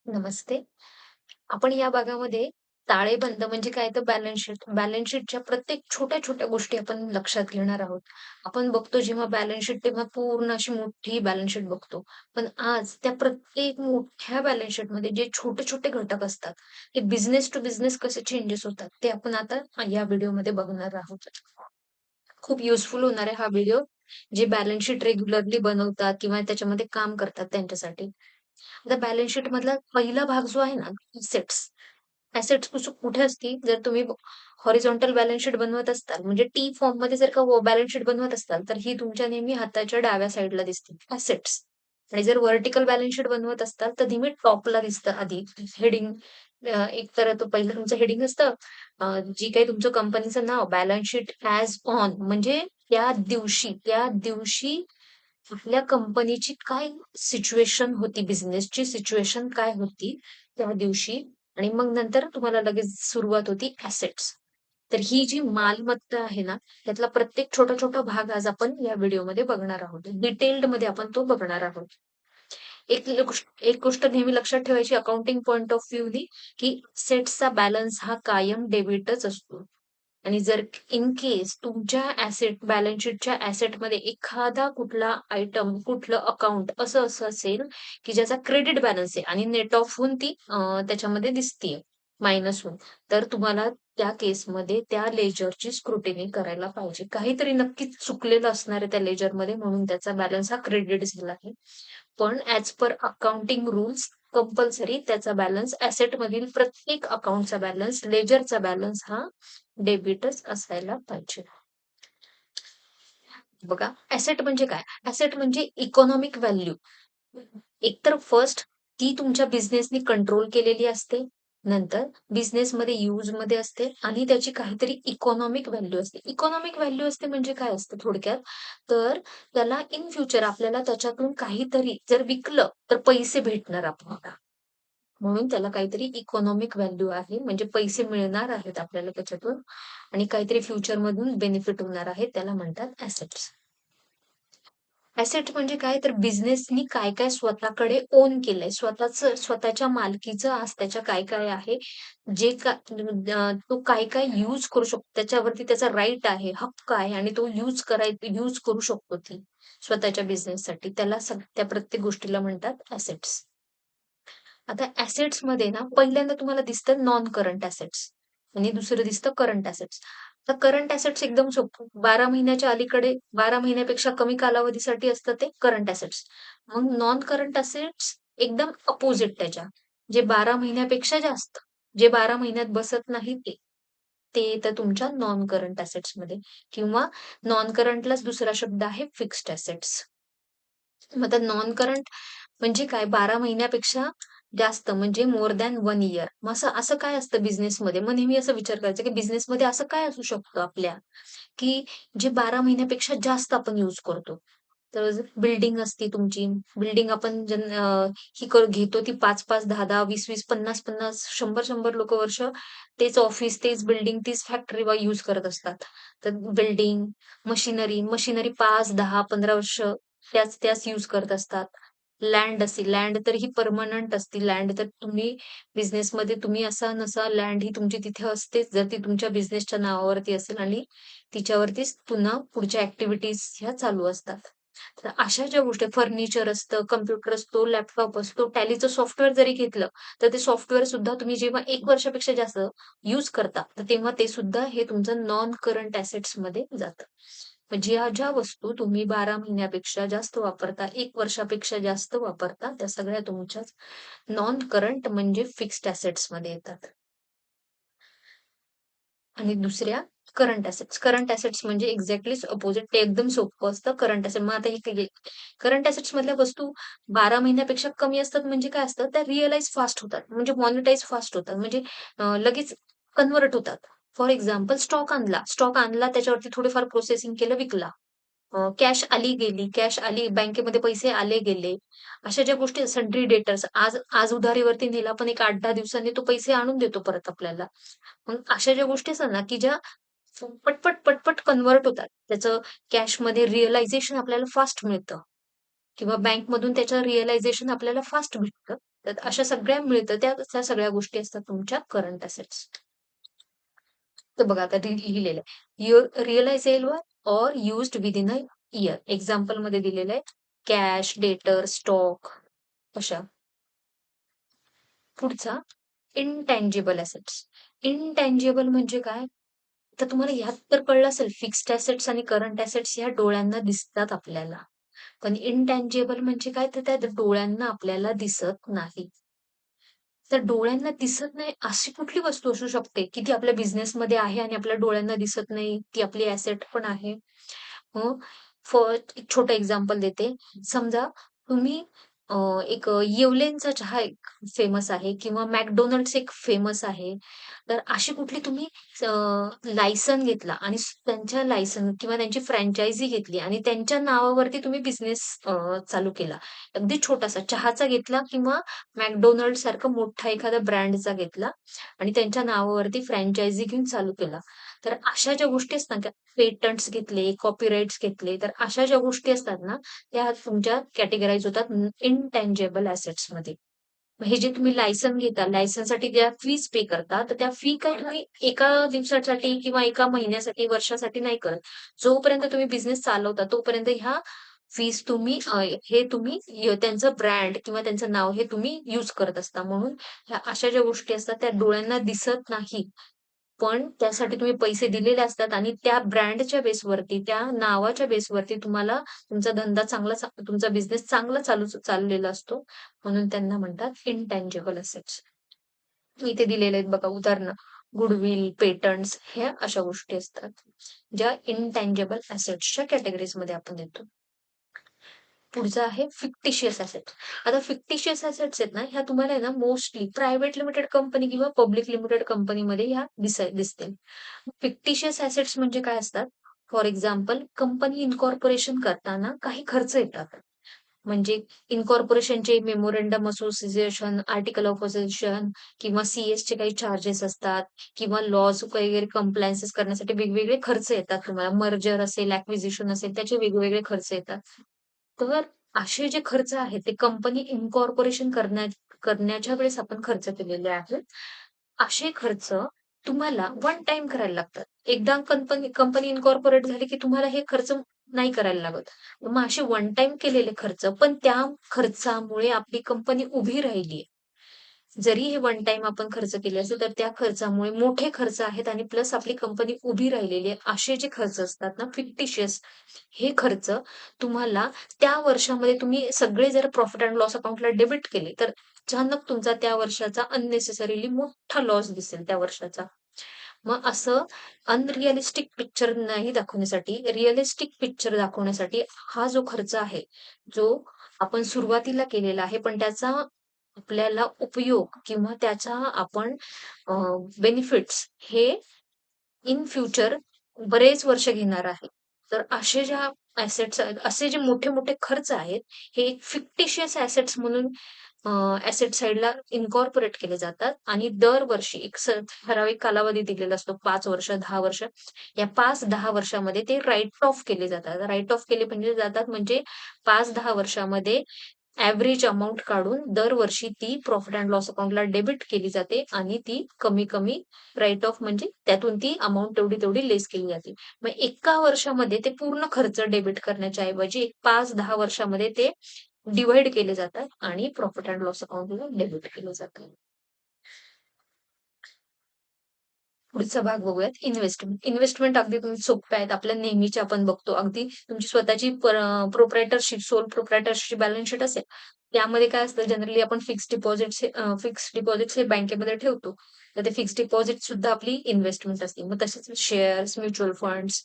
नमस्ते. आपण या भागामध्ये ताळेबंद म्हणजे काय तर बॅलन्स शीट. बॅलन्स शीटच्या प्रत्येक छोट्या-छोट्या गोष्टी आपण लक्षात घेणार आहोत. आपण बघतो जेव्हा बॅलन्स शीट तेव्हा पूर्ण अशी मोठी बॅलन्स शीट बघतो. पण आज त्या प्रत्येक मोठ्या बॅलन्स शीटमध्ये जे छोटे-छोटे घटक असतात, ते बिझनेस टू बिझनेस कसे चेंजेस होतात, ते आपण आता या व्हिडिओमध्ये बघणार आहोत. खूप युजफुल होणार आहे हा व्हिडिओ. जे बॅलन्स शीट रेग्युलरली बनवतात किंवा त्याच्यामध्ये काम करतात त्यांच्यासाठी. आता बॅलन्स शीट मधला पहिला भाग जो आहे ना, असेट्स. असेट्स कुठे असती? जर तुम्ही हॉरिझॉन्टल बॅलन्स शीट बनवत असताल, म्हणजे टी फॉर्ममध्ये जर का बॅलन्स शीट बनवत असताल, तर ही तुमच्या नेहमी हाताच्या डाव्या साइडला दिसते, असेट्स. आणि जर व्हर्टिकल बॅलन्स शीट बनवत असताल, तर नेहमी टॉपला दिसतं आधी हेडिंग. एक तर तो पहिलं तुमचं हेडिंग असतं. जी काही तुमचं कंपनीचं नाव, बॅलन्स शीट ॲज ऑन म्हणजे त्या दिवशी आपल्या कंपनीची काय सिच्युएशन होती, बिझनेसची सिच्युएशन काय होती त्या दिवशी आणि मग नंतर तुम्हाला लगेच सुरुवात होती ॲसेट्स. तर ही जी मालमत्ता आहे ना, त्यातला प्रत्येक छोटा-छोटा भाग आज आपण या व्हिडिओमध्ये बघणार आहोत. डिटेल्डमध्ये आपण तो बघणार आहोत. एक गोष्ट नेहमी लक्षात ठेवायची अकाउंटिंग पॉइंट ऑफ व्ह्यूनी, की असेट्सचा बॅलन्स हा कायम डेबिटच असतो. आणि जर इन केस तुमच्या बॅलन्स शीटच्या ॲसेटमध्ये एखादा कुठला आयटम, कुठलं अकाउंट असं असेल, की ज्याचा क्रेडिट बॅलन्स आहे आणि नेट ऑफ होऊन ती त्याच्यामध्ये दिसतीये, मायनस होऊन. तर तुम्हाला त्या केसमध्ये त्या लेजरची स्क्रुटिनी करायला पाहिजे. काहीतरी नक्कीच चुकलेलं असणार आहे त्या लेजरमध्ये म्हणून त्याचा बॅलन्स हा क्रेडिट झाला आहे. पण as per accounting rules compulsory त्याचा बॅलन्स ॲसेटमधील प्रत्येक अकाउंटचा बॅलन्स, लेजरचा बॅलन्स हा डेबिटच असायला पाहिजे. बघा, ॲसेट म्हणजे काय? ॲसेट म्हणजे इकॉनॉमिक व्हॅल्यू. एकतर फर्स्ट ती तुमच्या बिझनेसनी कंट्रोल केलेली असते. नंतर बिझनेसमध्ये यूजमध्ये असते आणि त्याची काहीतरी इकॉनॉमिक व्हॅल्यू असते. इकॉनॉमिक व्हॅल्यू असते म्हणजे काय असतं थोडक्यात? तर त्याला इन फ्युचर आपल्याला त्याच्यातून काहीतरी जर विकलं, तर पैसे भेटणार आपल्याला. म्हणून त्याला काहीतरी इकॉनॉमिक व्हॅल्यू आहे. म्हणजे पैसे मिळणार आहेत आपल्याला त्याच्यातून आणि काहीतरी फ्युचरमधून बेनिफिट होणार आहे. त्याला म्हणतात ॲसेट्स. ॲसेट म्हणजे काय? तर बिझनेसनी काय-काय स्वतःकडे ओन केलंय. स्वतःच्या मालकीचं आज त्याच्या काय-काय आहे. जे का तो काय-काय यूज करू शकतो. त्याच्यावरती त्याचा राइट आहे, हक्क आहे आणि तो यूज करू शकतो ती स्वतःच्या बिझनेससाठी. त्या प्रत्येक गोष्टीला म्हणतात ॲसेट्स. आता ॲसेट्समध्ये ना पहिल्यांदा तुम्हाला दिसतं नॉन करंट ॲसेट्स आणि दुसरं दिसतं करंट ॲसेट्स. तर करंट ॲसेट्स एकदम सोपं. 12 महिन्याच्या अलीकडे 12 महिन्यापेक्षा कमी कालावधीसाठी असतं ते करंट ॲसेट्स. मग नॉन करंट ॲसेट्स एकदम अपोझिट त्याच्या. जे 12 महिन्यापेक्षा जास्त, जे 12 महिन्यात बसत नाही ते. ते येतं तुमच्या नॉन करंट ॲसेट्समध्ये किंवा नॉन करंटलाच दुसरा शब्द आहे फिक्स्ड ॲसेट्स. मग आता नॉन करंट म्हणजे काय 12 महिन्यापेक्षा जास्त म्हणजे मोर दॅन 1 इयर. मग असं असं काय असतं बिझनेसमध्ये? मग नेहमी असा विचार करायचा, की बिझनेसमध्ये असं काय असू शकतं आपल्या, की जे 12 महिन्यापेक्षा जास्त आपण यूज करतो. तर बिल्डिंग असते तुमची. बिल्डिंग आपण ही घेतो ती 5-5, 10-10, 20-20, 50-50, 100-100 लोकं वर्ष तेच ऑफिस, तेच बिल्डिंग, तीच फॅक्टरी यूज करत असतात. तर बिल्डिंग, मशिनरी 5, 10, 15 वर्ष त्याच यूज करत असतात. लँड तर ही पर्मनंट असते. लँड तर बिझनेसमध्ये तुम्ही असा-नसा लँड ही तुमची तिथे असतेच, जर ती तुमच्या बिझनेसच्या नावावरती असेल आणि तिच्यावरतीच पुन्हा पुढच्या ॲक्टिव्हिटीज ह्या चालू असतात. तर अशा ज्या गोष्टी फर्निचर असतं, कॉम्प्युटर असतो, लॅपटॉप असतो, टॅलीचं सॉफ्टवेअर जरी घेतलं, तर ते सॉफ्टवेअर सुद्धा तुम्ही जेव्हा 1 वर्षापेक्षा जास्त यूज करता, तर तेव्हा ते सुद्धा हे तुमचं नॉन करंट ॲसेट्समध्ये जातं. मग ज्या वस्तू तुम्ही 12 महिन्यापेक्षा जास्त वापरता, 1 वर्षापेक्षा जास्त वापरता, त्या सगळ्या तुमच्याच नॉन करंट म्हणजे फिक्स्ड ॲसेट्समध्ये येतात. आणि दुसऱ्या करंट ॲसेट्स. करंट ॲसेट्स म्हणजे एक्झॅक्टलीच अपोझिट. ते एकदम सोपं असतं करंट ॲसेट. मग आता हे करंट ॲसेट्समधल्या वस्तू 12 महिन्यापेक्षा कमी असतात म्हणजे काय असतं, त्या रिअलाईज फास्ट होतात. म्हणजे मॉनिटाईज फास्ट होतात. म्हणजे लगेच कन्व्हर्ट होतात. फॉर एक्झाम्पल स्टॉक आणला त्याच्यावरती थोडंफार प्रोसेसिंग केलं, विकला. कॅश आली गेली, कॅश आली, बँकेमध्ये पैसे आले गेले. अशा ज्या गोष्टी सन्ड्री डेटर्स आज आज उधारीवरती नेला, पण एक 8-10 दिवसांनी तो पैसे आणून देतो परत आपल्याला. मग अशा ज्या गोष्टी असतात ना, की ज्या पटपट कन्व्हर्ट होतात. त्याचं कॅशमध्ये रिअलायझेशन आपल्याला फास्ट मिळतं किंवा बँकमधून त्याचं रिअलायझेशन आपल्याला फास्ट भेटतं. तर अशा सगळ्या मिळतं त्या सगळ्या गोष्टी असतात तुमच्या करंट असेट्स. तर बघा आता लिहिलेलं आहे. Realizable or used within a year. Example मध्ये दिलेलं आहे कॅश, डेटर, स्टॉक अशा. पुढचा इनटँजिबल असेट्स. इनटँजिबल म्हणजे काय? तर तुम्हाला ह्यात तर कळलं असेल फिक्स्ड असेट्स आणि करंट असेट्स ह्या डोळ्यांना दिसतात आपल्याला. पण इनटँजिबल म्हणजे काय? तर त्या डोळ्यांना आपल्याला दिसत नाही. तर डोळ्यांना दिसत नाही अशी कुठली वस्तू असू शकते, की ती आपल्या बिझनेसमध्ये आहे आणि आपल्या डोळ्यांना दिसत नाही, ती आपली ॲसेट पण आहे? मग एक छोटं एक्झाम्पल देते. समजा तुम्ही एक येवलेंचा चहा एक फेमस आहे किंवा McDonald's एक फेमस आहे. तर अशी कुठली तुम्ही लायसन घेतला आणि त्यांच्या लायसन किंवा त्यांची फ्रँचायझी घेतली आणि त्यांच्या नावावरती तुम्ही बिझनेस चालू केला. अगदी छोटासा चहाचा घेतला किंवा McDonald's सारखा मोठा एखादा ब्रँडचा घेतला आणि त्यांच्या नावावरती फ्रँचायझी घेऊन चालू केला. तर अशा ज्या गोष्टी असतात ना, पेटंट्स घेतले, कॉपीराइट्स घेतले, तर अशा ज्या गोष्टी असतात ना, त्या तुमच्या कॅटेगराईज होतात इनटँजिबल असेट्समध्ये. मग हे जे तुम्ही लायसन घेता, लायसनसाठी ज्या फीज पे करता, तर त्या फी काय तुम्ही एका दिवसासाठी किंवा एका महिन्यासाठी, वर्षासाठी नाही करत. जोपर्यंत तुम्ही बिझनेस चालवता, तोपर्यंत ह्या फीज तुम्ही हे तुम्ही त्यांचं ब्रँड किंवा त्यांचं नाव हे तुम्ही यूज करत असता. म्हणून ह्या अशा ज्या गोष्टी असतात, त्या डोळ्यांना दिसत नाही. पण त्यासाठी तुम्ही पैसे दिलेले असतात आणि त्या ब्रँडच्या बेसवरती, त्या नावाच्या बेसवरती तुम्हाला तुमचा धंदा चांगला तुमचा बिझनेस चांगला चाललेला असतो. म्हणून त्यांना म्हणतात इनटँजिबल असेट्स. इथे दिलेले आहेत बघा उदाहरणं. गुडविल, पेटंट्स ह्या अशा गोष्टी असतात, ज्या इनटँजिबल असेट्सच्या कॅटेगरीजमध्ये आपण येतो. पुढचं आहे फिक्टिशियस असेट्स. आता फिक्टिशियस असेट्स आहेत ना, ह्या तुम्हाला आहे ना मोस्टली प्रायव्हेट लिमिटेड कंपनी किंवा पब्लिक लिमिटेड कंपनीमध्ये ह्या दिसतील. फिक्टिशियस असेट्स म्हणजे काय असतात? फॉर एक्झाम्पल कंपनी इन्कॉर्पोरेशन करताना काही खर्च येतात. म्हणजे इन्कॉर्पोरेशनचे memorandum association, article of association किंवा सीएसचे काही चार्जेस असतात किंवा लॉज वगैरे कम्प्लायन्सेस करण्यासाठी वेगवेगळे खर्च येतात तुम्हाला. मर्जर असेल, ॲक्विजिशन असेल त्याचे वेगवेगळे खर्च येतात. तर असे जे खर्च आहेत ते कंपनी इन्कॉर्पोरेशन करण्याच्या वेळेस आपण खर्च केलेले आहेत. असे खर्च तुम्हाला वन टाईम करायला लागतात. एकदा कंपनी कंपनी इन्कॉर्पोरेट झाली की तुम्हाला हे खर्च नाही करायला लागत. मग असे वन टाईम केलेले खर्च, पण त्या खर्चामुळे आपली कंपनी उभी राहिली. जरी हे वन टाईम आपण खर्च केले असेल, तर त्या खर्चामुळे मोठे खर्च आहेत आणि प्लस आपली कंपनी उभी राहिलेली आहे. असे जे खर्च असतात ना फिक्टिशियस, हे खर्च तुम्हाला त्या वर्षामध्ये तुम्ही सगळे जर प्रॉफिट अँड लॉस अकाउंटला डेबिट केले, तर अचानक तुमचा त्या वर्षाचा अननेसेसरीली मोठा लॉस दिसेल त्या वर्षाचा. मग असं अनरिअलिस्टिक पिक्चर नाही दाखवण्यासाठी, रिअलिस्टिक पिक्चर दाखवण्यासाठी हा जो खर्च आहे, जो आपण सुरुवातीला केलेला आहे, पण त्याचा आपल्याला उपयोग किंवा त्याचा आपण बेनिफिट्स हे इन फ्युचर बरेच वर्ष घेणार आहे. तर असे ज्या ॲसेट्स असे जे मोठे-मोठे खर्च आहेत, हे फिक्टिशियस ॲसेट्स म्हणून ॲसेट साइडला इन्कॉर्पोरेट केले जातात आणि दरवर्षी एक ठराविक कालावधी दिलेला असतो 5 वर्ष, 10 वर्ष. या 5-10 वर्षामध्ये ते राइट ऑफ केले जातात. राइट ऑफ केले म्हणजे जातात म्हणजे 5-10 वर्षामध्ये एव्हरेज अमाउंट काढून दरवर्षी ती प्रॉफिट अँड लॉस अकाउंटला डेबिट केली जाते आणि ती कमी-कमी राइट ऑफ म्हणजे त्यातून ती अमाउंट तेवढी-तेवढी लेस केली जाते. मग एका वर्षामध्ये ते पूर्ण खर्च डेबिट करण्याच्या ऐवजी एक 5-10 वर्षामध्ये ते डिव्हाईड केले जातात आणि प्रॉफिट अँड लॉस अकाउंटला डेबिट केलं जातं. पुढचा भाग बघूयात इन्व्हेस्टमेंट. इन्व्हेस्टमेंट अगदी तुम्ही सोप्या आहेत. आपल्या नेहमीच्या आपण बघतो. अगदी तुमची स्वतःची प्रोप्रायटरशिप, सोल प्रोप्रायटरशिप बॅलन्स शीट असेल. त्यामध्ये काय असतं जनरली आपण फिक्स्ड डिपॉझिट्स हे बँकेमध्ये ठेवतो. तर ते फिक्स्ड डिपॉझिट सुद्धा आपली इन्व्हेस्टमेंट असते. मग तसेच शेअर्स, म्युच्युअल फंड्स,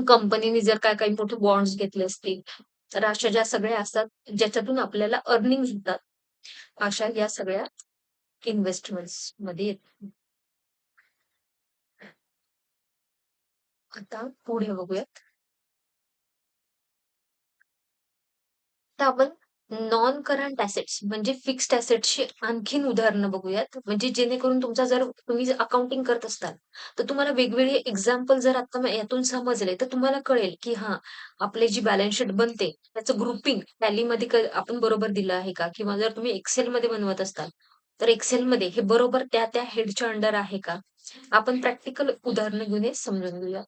कंपनीने जर काय काही मोठे बॉन्ड्स घेतले असतील, तर अशा ज्या सगळ्या असतात ज्याच्यातून आपल्याला अर्निंग्ज होतात. अशा या सगळ्या इन्व्हेस्टमेंट्समध्ये येतात. आता पुढे बघूयात. तर आपण नॉन करंट ॲसेट्स म्हणजे फिक्स्ड ॲसेट्सची आणखीन उदाहरणं बघूयात. म्हणजे जेणेकरून तुमचा जर तुम्ही अकाउंटिंग करत असताल, तर तुम्हाला वेगवेगळे एक्झाम्पल जर आता यातून समजले, तर तुम्हाला कळेल, की हां, आपली जी बॅलन्स शीट बनते, त्याचं ग्रुपिंग टॅलीमध्ये आपण बरोबर दिलं आहे का? किंवा जर तुम्ही एक्सेलमध्ये बनवत असताल, तर एक्सेलमध्ये हे बरोबर त्या हेडच्या अंडर आहे का? आपण प्रॅक्टिकल उदाहरणं घेऊन हे समजून घेऊया.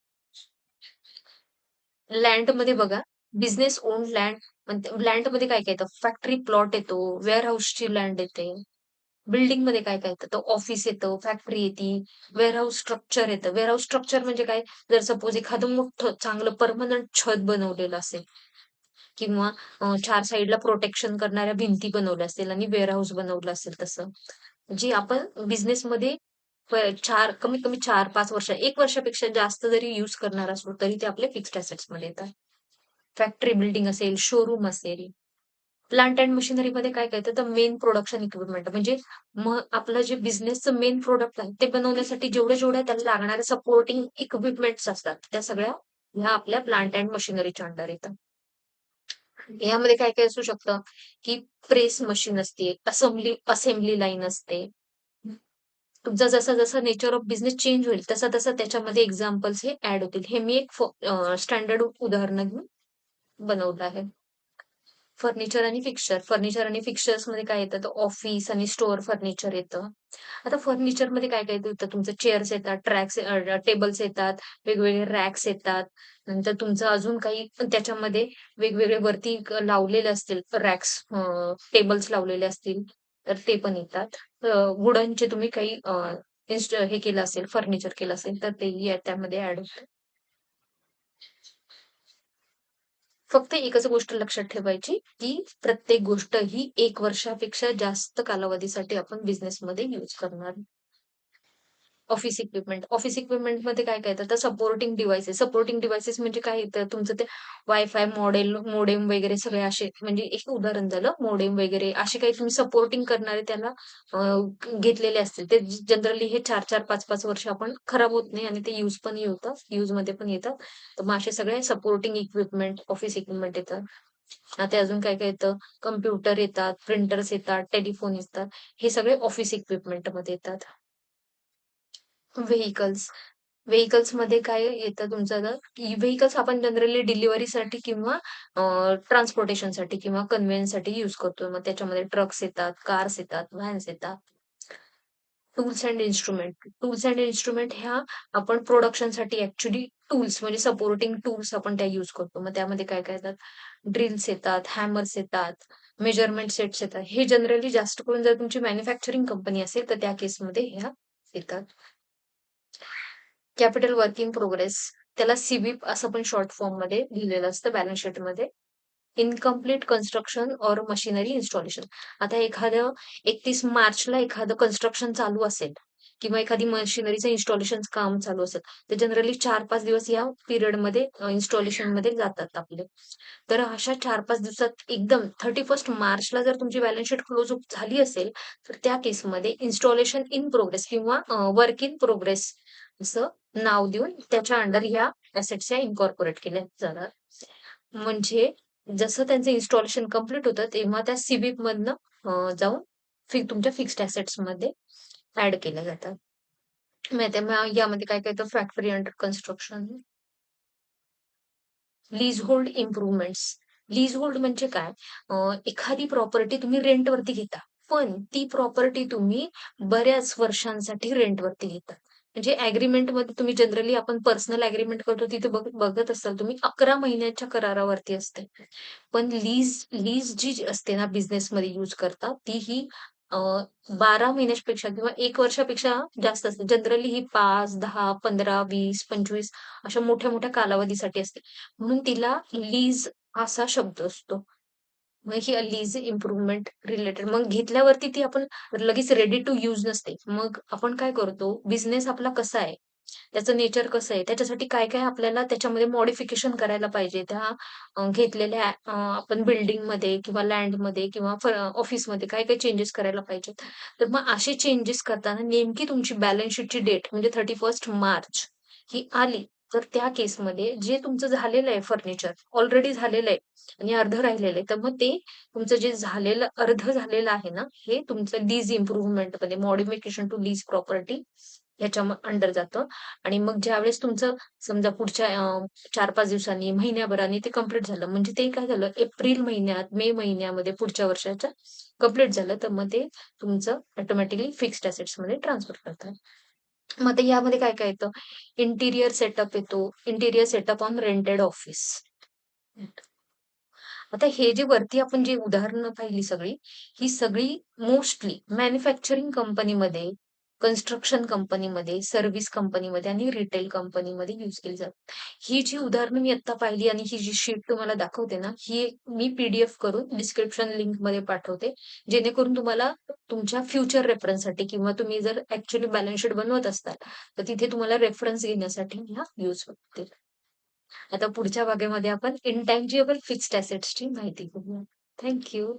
लँडमध्ये बघा, बिझनेस ओन्ड लँड लँडमध्ये काय-काय येतं? फॅक्टरी प्लॉट येतो, वेअरहाऊसची लँड येते. बिल्डिंगमध्ये काय-काय येतं? तर ऑफिस येतं, फॅक्टरी येती, वेअरहाऊस स्ट्रक्चर येतं. वेअरहाऊस स्ट्रक्चर म्हणजे काय? जर सपोज एखादं मोठं चांगलं पर्मनंट छत बनवलेलं असेल किंवा 4 साइडला प्रोटेक्शन करणाऱ्या भिंती बनवल्या असतील आणि वेअरहाऊस बनवलं असेल तसं. जी आपण बिझनेसमध्ये 4 कमीत कमी 4-5 वर्ष 1 वर्षापेक्षा जास्त जरी यूज करणार असलो, तरी ते आपले फिक्स्ड असेट्समध्ये येतात. फॅक्टरी बिल्डिंग असेल, शोरूम असेल. प्लांट एंड मशिनरीमध्ये काय-काय येतं, तर मेन प्रोडक्शन इक्विपमेंट म्हणजे मग आपलं जे बिझनेसचं मेन प्रॉडक्ट आहे, ते बनवण्यासाठी जेवढ्या त्याला लागणाऱ्या सपोर्टिंग इक्विपमेंट्स असतात, त्या सगळ्या ह्या आपल्या प्लांट एंड मशिनरीच्या अंडर येतात. यामध्ये काय-काय असू शकतं, की प्रेस मशीन असते, असेंब्ली लाईन असते. तुमचा जसा-जसा नेचर ऑफ बिझनेस चेंज होईल, तसा-तसा त्याच्यामध्ये एक्झाम्पल्स हे ॲड होतील. हे मी एक स्टँडर्ड उदाहरण घेऊन बनवलं आहे. फर्निचर आणि फिक्स्चर. फर्निचर आणि फिक्स्चर्समध्ये काय येतं, तर ऑफिस आणि स्टोअर फर्निचर येतं. आता फर्निचरमध्ये काय-काय येतं, तुमचं चेअर्स येतात, टेबल्स येतात, वेगवेगळे रॅक्स येतात. नंतर तुमचं अजून काही त्याच्यामध्ये वेगवेगळे वरती लावलेले असतील रॅक्स टेबल्स लावलेले असतील, तर ते पण येतात. वुडनचे तुम्ही काही हे केलं असेल, फर्निचर केलं असेल, तर तेही त्यामध्ये ॲड होतं. फक्त एकच गोष्ट लक्षात ठेवायची, की प्रत्येक गोष्ट ही 1 वर्षापेक्षा जास्त कालावधीसाठी आपण बिझनेसमध्ये यूज करणार. ऑफिस इक्विपमेंटमध्ये काय-काय येतं, तर सपोर्टिंग डिव्हाइसेस. सपोर्टिंग डिव्हाइसेस म्हणजे काय येतं, तुमचं ते वाय-फाय मोडेम वगैरे सगळे असे म्हणजे एक उदाहरण झालं मोडेम वगैरे असे काही तुम्ही सपोर्टिंग करणारे त्याला घेतलेले असतील. ते जनरली हे 4-4, 5-5 वर्ष आपण खराब होत नाही आणि ते यूजमध्ये पण येतात. तर मग असे सगळे सपोर्टिंग इक्विपमेंट, ऑफिस इक्विपमेंट येतात. आता अजून काय-काय येतं, कॉम्प्युटर येतात, प्रिंटर्स येतात, टेलिफोन येतात. हे सगळे ऑफिस इक्विपमेंटमध्ये येतात. व्हेइकल्स. व्हेइकल्समध्ये काय येतं तुमचं तर, की व्हेइकल्स आपण जनरली डिलिव्हरीसाठी किंवा ट्रान्सपोर्टेशनसाठी किंवा कन्व्हेयन्ससाठी यूज करतो. मग त्याच्यामध्ये ट्रक्स येतात, कार्स येतात, व्हॅन्स येतात. टूल्स अँड इन्स्ट्रुमेंट ह्या आपण प्रोडक्शनसाठी ॲक्चुअली टूल्स म्हणजे सपोर्टिंग टूल्स आपण त्या यूज करतो. मग त्यामध्ये काय-काय येतात, ड्रिल्स येतात, हॅमर्स येतात, मेजरमेंट सेट्स येतात. हे जनरली जास्त करून जर तुमची मॅन्युफॅक्चरिंग कंपनी असेल, तर त्या केसमध्ये ह्या येतात. कॅपिटल वर्क इन प्रोग्रेस त्याला सी-व्ही-पी असं पण शॉर्ट फॉर्ममध्ये लिहिलेलं असतं बॅलन्स शीटमध्ये. Incomplete construction or machinery installation. आता एखादं 31 मार्चला एखादं कन्स्ट्रक्शन चालू असेल किंवा एखादी मशिनरीचं इन्स्टॉलेशन काम चालू असेल, तर जनरली 4-5 दिवस या पिरियडमध्ये इन्स्टॉलेशनमध्ये जातात आपले. तर अशा 4-5 दिवसात एकदम 31 मार्चला जर तुमची बॅलन्स शीट क्लोज झाली असेल, तर त्या केसमध्ये इन्स्टॉलेशन इन प्रोग्रेस किंवा वर्क इन प्रोग्रेस असं नाव देऊन त्याच्या अंडर ह्या असेट्स या इन्कॉर्पोरेट केल्या जाणार. म्हणजे जसं त्यांचं इन्स्टॉलेशन कंप्लीट होतं, तेव्हा त्या सी-व्ही-पी जाऊन तुमच्या फिक्स्ड असेट्समध्ये ॲड केल्या जातात. मग यामध्ये काय-काय येतं factory under construction, leasehold improvements. Leasehold म्हणजे काय? एखादी प्रॉपर्टी तुम्ही रेंटवरती घेता. पण ती प्रॉपर्टी तुम्ही बऱ्याच वर्षांसाठी रेंटवरती घेता. म्हणजे ॲग्रीमेंटमध्ये तुम्ही जनरली आपण पर्सनल ॲग्रीमेंट करतो तिथे बघत असाल तुम्ही 11 महिन्याच्या करारावरती असते. पण लीज जी असते ना बिझनेसमध्ये यूज करतात, ती ही अ, 12 महिन्यापेक्षा किंवा 1 वर्षापेक्षा जास्त असते. जनरली ही 5, 10, 15, 20, 25 अशा मोठ्या-मोठ्या कालावधीसाठी असते. म्हणून तिला लीज असा शब्द असतो. मग ही लीज इम्प्रूव्हमेंट रिलेटेड मग घेतल्यावरती ती आपण लगेच रेडी टू यूज नसते. मग आपण काय करतो, बिझनेस आपला कसा आहे, त्याचं नेचर कसं आहे, त्याच्यासाठी काय-काय आपल्याला त्याच्यामध्ये मॉडिफिकेशन करायला पाहिजे. त्या घेतलेल्या आपण बिल्डिंगमध्ये किंवा लँडमध्ये किंवा ऑफिसमध्ये काय-काय चेंजेस करायला पाहिजेत. तर मग असे चेंजेस करताना नेमकी तुमची बॅलन्स शीटची डेट म्हणजे 31 मार्च ही आली, तर त्या केसमध्ये जे तुमचं झालेलं आहे फर्निचर, ऑलरेडी झालेलं आहे आणि अर्धं राहिलेलं आहे, तर मग ते तुमचं जे झालेलं अर्धं झालेलं आहे ना, हे तुमचं लीज इम्प्रूव्हमेंटमध्ये मॉडिफिकेशन टू लीज प्रॉपर्टी ह्याच्या अंडर जातं. आणि मग ज्यावेळेस तुमचं समजा पुढच्या 4-5 दिवसांनी, महिन्याभराने ते कंप्लीट झालं, म्हणजे ते काय झालं एप्रिल महिन्यात, मे महिन्यामध्ये पुढच्या वर्षाच्या कंप्लीट झालं, तर मग ते तुमचं ऑटोमॅटिकली फिक्स्ड असेट्समध्ये ट्रान्सफर करतात. मग आता यामध्ये काय-काय येतं? इंटिरियर सेटअप येतो, interior setup on rented office. आता हे जे वरती आपण जी उदाहरणं पाहिली सगळी, ही सगळी मोस्टली मॅन्युफॅक्चरिंग कंपनीमध्ये, कन्स्ट्रक्शन कंपनीमध्ये, सर्व्हिस कंपनीमध्ये आणि रिटेल कंपनीमध्ये यूज केली जातात. ही जी उदाहरणं मी आत्ता पाहिली आणि ही जी शीट तुम्हाला दाखवते ना, ही मी पी-डी-एफ करून डिस्क्रिप्शन लिंकमध्ये पाठवते. जेणेकरून तुम्हाला तुमच्या फ्युचर रेफरन्ससाठी किंवा तुम्ही जर ॲक्चुअली बॅलन्स शीट बनवत असताल, तर तिथे तुम्हाला रेफरन्स घेण्यासाठी ह्या यूज होतील. आता पुढच्या भागामध्ये आपण इंटँजिबल फिक्स्ड असेट्सची माहिती घेऊया. Thank you.